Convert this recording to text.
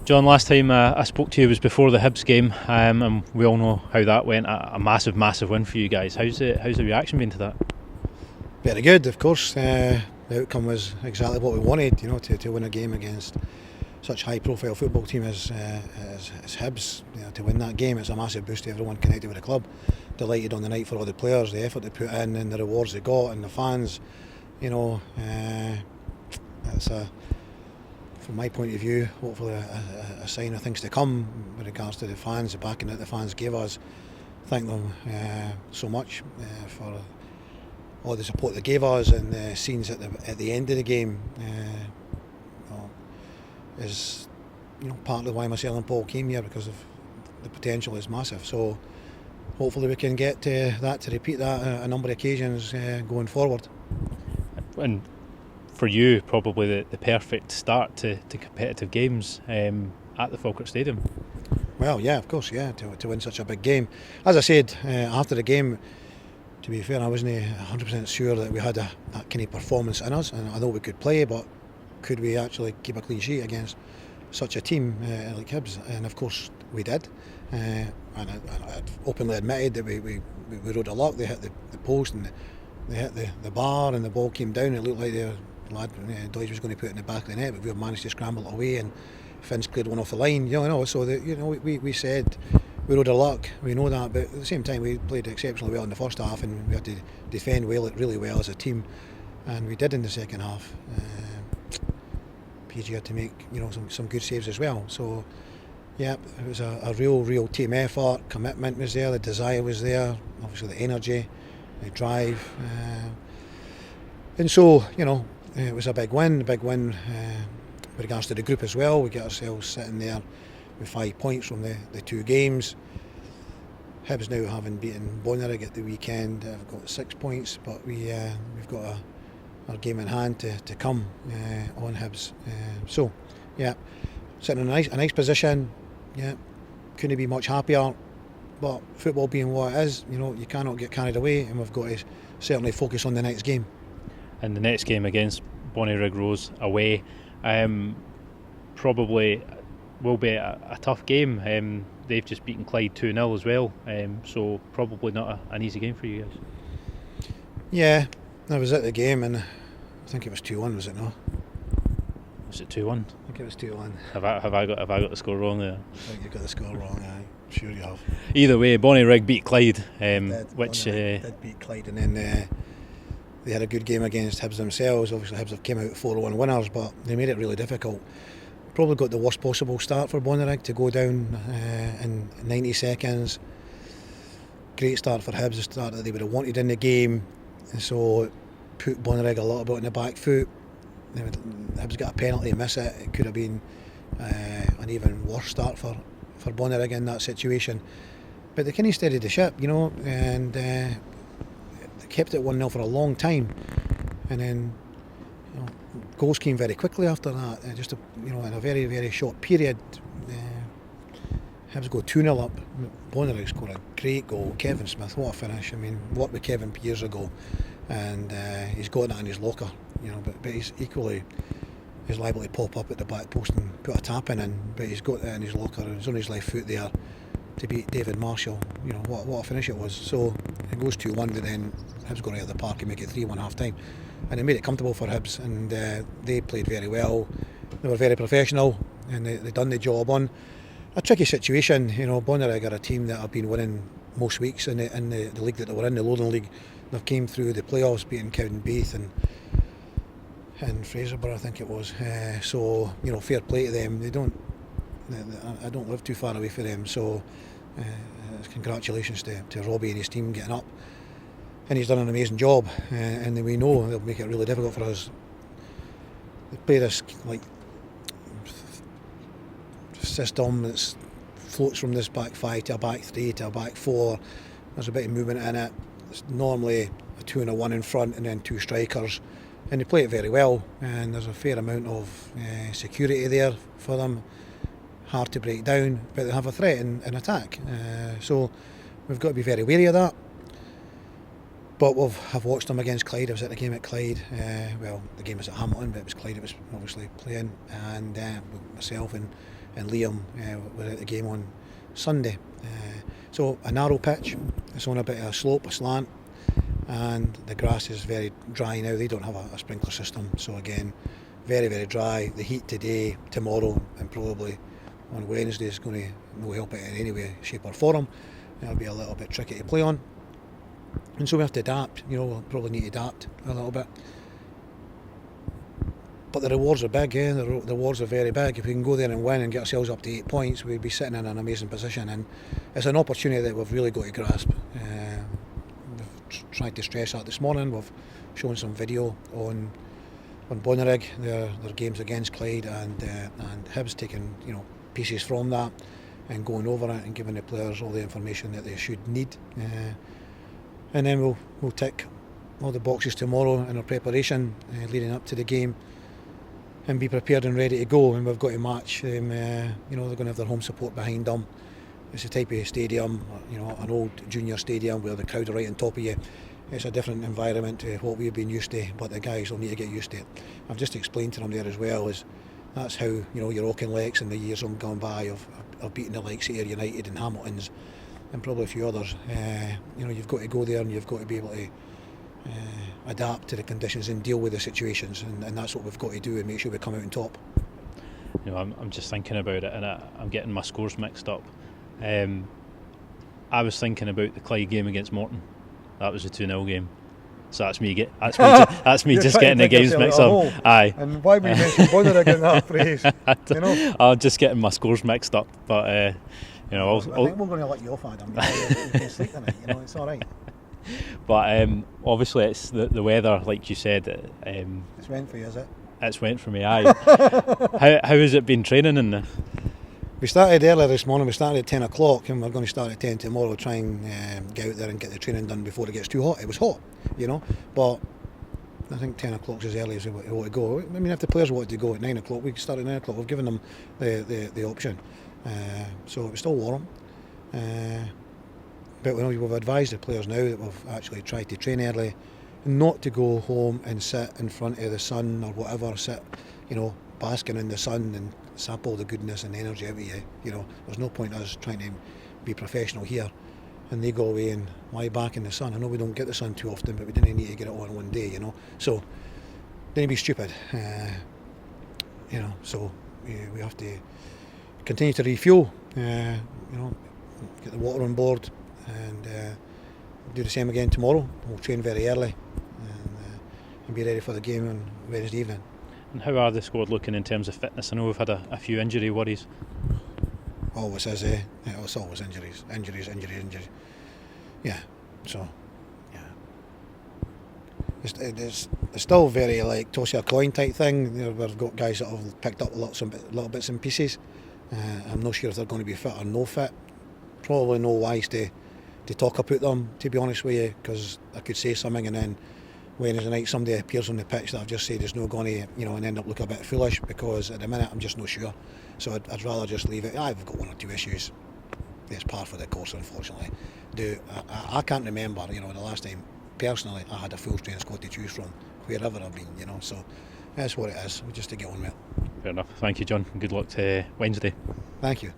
John, last time I spoke to you was before the Hibs game, and we all know how that went. A massive win for you guys. How's the reaction been to that? Very good, of course. The outcome was exactly what we wanted, to win a game against such high-profile football team as Hibs. To win that game, it's a massive boost to everyone connected with the club. Delighted on the night for all the players, the effort they put in, and the rewards they got, and the fans. It's from my point of view, hopefully a sign of things to come with regards to the fans, the backing that the fans gave us. Thank them so much for all the support they gave us, and the scenes at the end of the game is partly why myself and Paul came here, because of the potential is massive. So hopefully we can get to repeat that a number of occasions going forward. And for you, probably the perfect start to competitive games at the Falkirk Stadium. Well, yeah, of course, yeah, to win such a big game. As I said, after the game, to be fair, I wasn't 100% sure that we had that kind of performance in us, and I know we could play, but could we actually keep a clean sheet against such a team like Hibs? And of course we did, and I openly admitted that we rode a luck. They hit the post and they hit the bar, and the ball came down. It looked like the lad Deutsch was going to put it in the back of the net, but we managed to scramble it away, and Finn's cleared one off the line. So we said we rode a luck. We know that, but at the same time we played exceptionally well in the first half, and we had to defend really well as a team, and we did in the second half. PG had to make some good saves as well. So yeah, it was a real team effort. Commitment was there, the desire was there, obviously the energy, the drive, and so it was a big win with regards to the group as well. We get ourselves sitting there with 5 points from the two games. Hibs now, having beaten Bonnyrigg at the weekend, have got 6 points, but we've got our game in hand to come on Hibs. So yeah, sitting in a nice position. Yeah, couldn't be much happier. But football being what it is, you cannot get carried away, and we've got to certainly focus on the next game. And the next game against Bonnyrigg Rose away probably will be a tough game. They've just beaten Clyde 2-0 as well, so probably not an easy game for you guys. Yeah, I was at the game, and I think it was 2-1, was it not? Was it 2-1? I think it was 2-1. Have I got the score wrong there? I think you got the score wrong. I'm sure you have. Either way, Bonnyrigg beat Clyde, which did beat Clyde, and then they had a good game against Hibs themselves. Obviously Hibs have came out 4-1 winners, but they made it really difficult. Probably got the worst possible start for Bonnyrigg to go down in 90 seconds. Great start for Hibs, the start that they would have wanted in the game, and so it put Bonnyrigg a little bit on the back foot. Hibs got a penalty and miss it. It could have been an even worse start for Bonnyrigg in that situation. But they kind of steadied the ship, and they kept it 1-0 for a long time. And then goals came very quickly after that. In a very, very short period. Hibs go 2-0 up. Bonnyrigg scored a great goal. Kevin Smith, what a finish. I mean, worked with Kevin years ago, and he's got that in his locker. But he's equally is liable to pop up at the back post and put a tap in. But he's got that in his locker, and he's on his left foot there to beat David Marshall. What a finish it was. So it goes 2-1, but then Hibs go right out of the park and make it 3-1 half time, and it made it comfortable for Hibs, and they played very well. They were very professional, and they done the job on a tricky situation. Bonnyrigg are a team that have been winning most weeks in the league that they were in, the Lowland League. They've came through the playoffs beating Cowdenbeath and Fraserburgh, I think it was. So fair play to them. I don't live too far away from them, so congratulations to Robbie and his team getting up, and he's done an amazing job, and we know they'll make it really difficult for us. They play this system that floats from this back five to a back three to a back four. There's a bit of movement in it. It's normally a 2 and a 1 in front, and then two strikers, and they play it very well, and there's a fair amount of security there for them. Hard to break down, but they have a threat in attack, so we've got to be very wary of that. But I've watched them against Clyde. I was at the game at Clyde. The game was at Hamilton, but it was Clyde that was obviously playing, and myself and and Liam were at the game on Sunday. So a narrow pitch, it's on a bit of a slope, a slant, and the grass is very dry now. They don't have a sprinkler system, so again, very, very dry. The heat today, tomorrow, and probably on Wednesday is going to no help it in any way, shape or form. It'll be a little bit tricky to play on, and so we have to adapt. We'll probably need to adapt a little bit. But the rewards are big, the rewards are very big. If we can go there and win and get ourselves up to 8 points, we'd be sitting in an amazing position, and it's an opportunity that we've really got to grasp. We've tried to stress that this morning. We've shown some video on Bonnyrigg, their games against Clyde, and Hibs taking pieces from that and going over it and giving the players all the information that they should need. And then we'll tick all the boxes tomorrow in our preparation leading up to the game, and be prepared and ready to go. And we've got to match them. They're going to have their home support behind them. It's a type of stadium, an old junior stadium where the crowd are right on top of you. It's a different environment to what we've been used to, but the guys will need to get used to it. I've just explained to them there as well, is that's how your Auchinlecks in the years gone by of beating the likes of Ayr United and Hamiltons and probably a few others. You've got to go there and you've got to be able to adapt to the conditions and deal with the situations, and that's what we've got to do and make sure we come out on top. I'm just thinking about it, and I'm getting my scores mixed up. I was thinking about the Clyde game against Morton. That was a 2-0 game. So that's me just getting the games mixed up. Aye. And why we mentioned Bonnyrigg in that phrase? I'm just getting my scores mixed up, but I think we're going to let you off, Adam. You can sleep tonight. It's all right. But obviously it's the weather, like you said. It's went for you, is it? It's went for me. Aye. How has it been training in the? We started earlier this morning. We started at 10 o'clock, and we're going to start at 10 tomorrow. Try and get out there and get the training done before it gets too hot. It was hot, but I think 10 o'clock is as early as we want to go. I mean, if the players wanted to go at 9 o'clock, we could start at 9 o'clock. We've given them the option, so it was still warm. But we've advised the players now that we've actually tried to train early, not to go home and sit in front of the sun or whatever, basking in the sun and sap all the goodness and energy out of you. There's no point us trying to be professional here and they go away and lie back in the sun. I know we don't get the sun too often, but we didn't need to get it on one day, So, didn't be stupid. So we have to continue to refuel, get the water on board, and do the same again tomorrow. We'll train very early and be ready for the game on Wednesday evening. And how are the squad looking in terms of fitness? I know we've had a few injury worries. Always is, it's always injuries. Yeah, so, yeah. It's still very like toss a coin type thing. We've got guys that have picked up little bits and pieces. I'm not sure if they're going to be fit or no fit. Probably no wise to talk about them, to be honest with you, because I could say something and then Wednesday night somebody appears on the pitch that I've just said is not going to, and end up looking a bit foolish, because at the minute I'm just not sure. So I'd rather just leave it. I've got one or two issues. It's par for the course, unfortunately. I can't remember, the last time personally I had a full strength squad to choose from, wherever I've been, so that's what it is. We just to get on with it. Fair enough. Thank you, John. Good luck to Wednesday. Thank you.